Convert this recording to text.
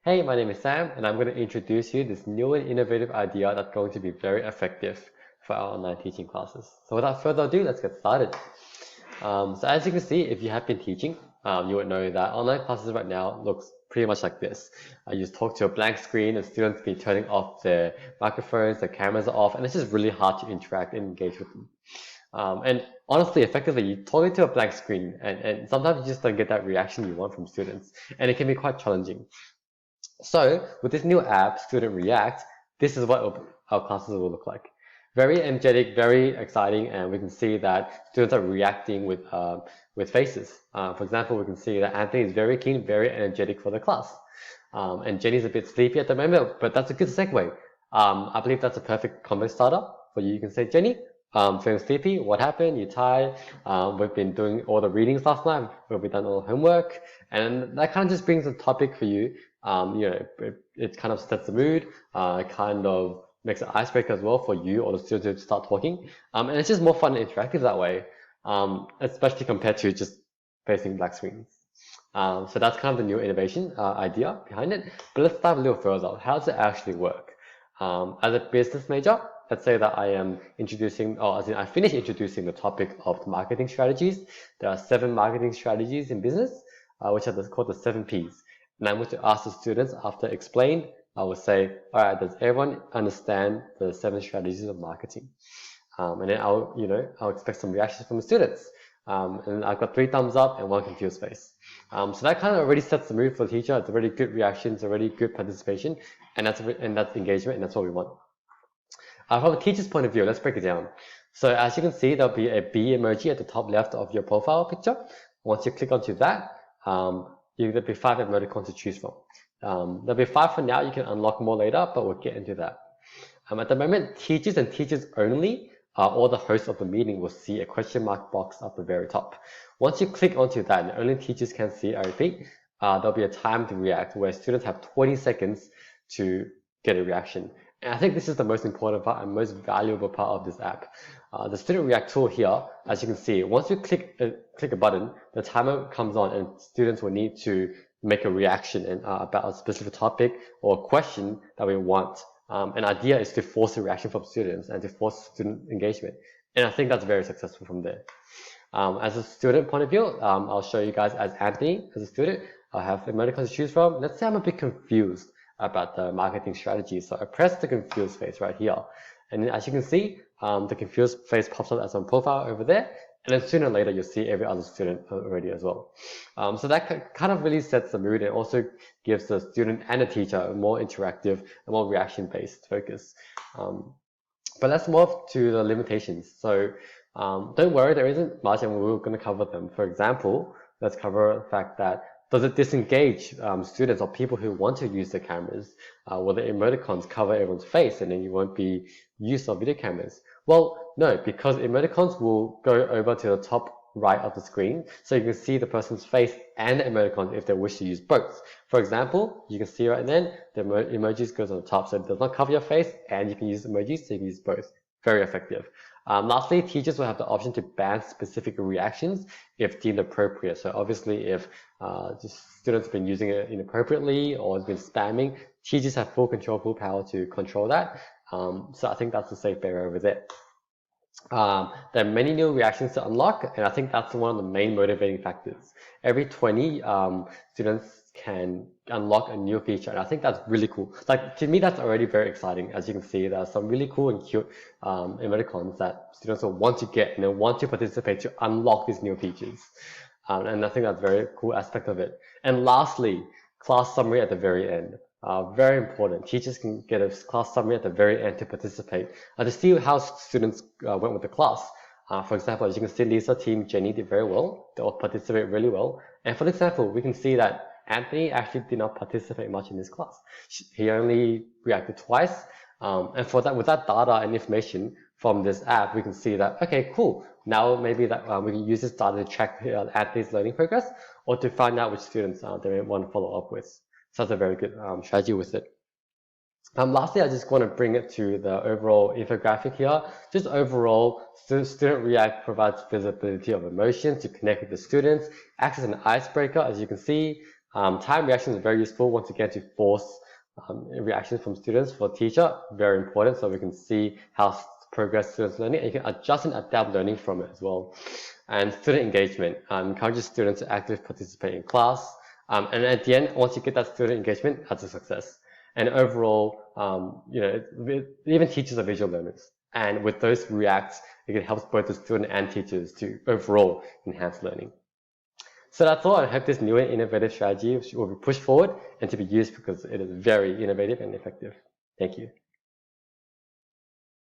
Hey, my name is Sam, and I'm going to introduce you this new and innovative idea that's going to be very effective for our online teaching classes. So without further ado, let's get started. So as you can see, if you have been teaching, you would know that online classes right now looks pretty much like this. You just talk to a blank screen, and students be turning off their microphones, their cameras are off, and it's just really hard to interact and engage with them. And honestly, effectively, you talk into a blank screen, and sometimes you just don't get that reaction you want from students, and it can be quite challenging. So with this new app, Student React, this is what our classes will look like. Very energetic, very exciting, and we can see that students are reacting with faces. For example, we can see that Anthony is very keen, very energetic for the class. And Jenny's a bit sleepy at the moment, but that's a good segue. I believe that's a perfect convo starter for you. You can say, Jenny, feeling sleepy, what happened? You tired? We've been doing all the readings last night, we've done all the homework, and that kind of just brings a topic for you. It kind of sets the mood, it kind of makes an icebreaker as well for you or the students to start talking. And it's just more fun and interactive that way, especially compared to just facing black screens. So that's kind of the new innovation idea behind it. But let's dive a little further. How does it actually work? As a business major, let's say that I am introducing, or as in I finished introducing the topic of the marketing strategies. There are 7 marketing strategies in business, which are called the 7 Ps. And I'm going to ask the students after explained, I will say, all right, does everyone understand the 7 strategies of marketing? And then I'll expect some reactions from the students. And I've got 3 thumbs up and 1 confused face. So that kind of already sets the mood for the teacher. It's a really good reaction, it's a really good participation, and that's engagement, and that's what we want. From a teacher's point of view, let's break it down. So as you can see, there'll be a bee emoji at the top left of your profile picture. Once you click onto that, there'll be 5 emoticons to choose from. There'll be 5 for now. You can unlock more later, but we'll get into that. At the moment, teachers and teachers only, or the host of the meeting will see a question mark box at the very top. Once you click onto that, and only teachers can see, I repeat, there'll be a time to react where students have 20 seconds to get a reaction. And I think this is the most important part and most valuable part of this app. The Student React tool here, as you can see, once you click a button, the timer comes on and students will need to make a reaction about a specific topic or a question that we want. An idea is to force a reaction from students and to force student engagement. And I think that's very successful from there. As a student point of view, I'll show you guys as Anthony, as a student, I have emoticons to choose from. Let's say I'm a bit confused about the marketing strategy. So I press the confused face right here. And as you can see, the confused face pops up as a profile over there. And then sooner or later, you'll see every other student already as well. So that kind of really sets the mood and also gives the student and the teacher a more interactive and more reaction-based focus. But let's move to the limitations. So don't worry, there isn't much, and we're going to cover them. For example, let's cover the fact that does it disengage students or people who want to use the cameras? Will the emoticons cover everyone's face and then you won't be used of video cameras? Well, no, because emoticons will go over to the top right of the screen, so you can see the person's face and the emoticons if they wish to use both. For example, you can see right then, the emojis goes on the top, so it does not cover your face, and you can use emojis, so you can use both. Very effective. Lastly, teachers will have the option to ban specific reactions if deemed appropriate. So obviously, if the students have been using it inappropriately or has been spamming, teachers have full control, full power to control that. So I think that's a safe barrier over there. There are many new reactions to unlock, and I think that's one of the main motivating factors. Every 20 students can unlock a new feature, and I think that's really cool. Like, to me, that's already very exciting. As you can see, there are some really cool and cute emoticons that students will want to get and they want to participate to unlock these new features. And I think that's a very cool aspect of it. And lastly, class summary at the very end. Very important. Teachers can get a class summary at the very end to participate, to see how students went with the class. For example, as you can see, Lisa, team, Jenny did very well. They all participate really well. And for example, we can see that Anthony actually did not participate much in this class. He only reacted twice. And for that, with that data and information from this app, we can see that, okay, cool. Now maybe that we can use this data to track Anthony's learning progress or to find out which students they may want to follow up with. So that's a very good strategy with it. Lastly, I just want to bring it to the overall infographic here. Just overall, Student React provides visibility of emotions to connect with the students, acts as an icebreaker, as you can see. Time reaction is very useful once again to force reactions from students. For teacher, very important, so we can see how progress students learning, and you can adjust and adapt learning from it as well. And student engagement encourages students to actively participate in class. And at the end, once you get that student engagement, that's a success. And overall, even teachers are visual learners. And with those reacts, it can help both the student and teachers to overall enhance learning. So that's all. I hope this new and innovative strategy will be pushed forward and to be used because it is very innovative and effective. Thank you.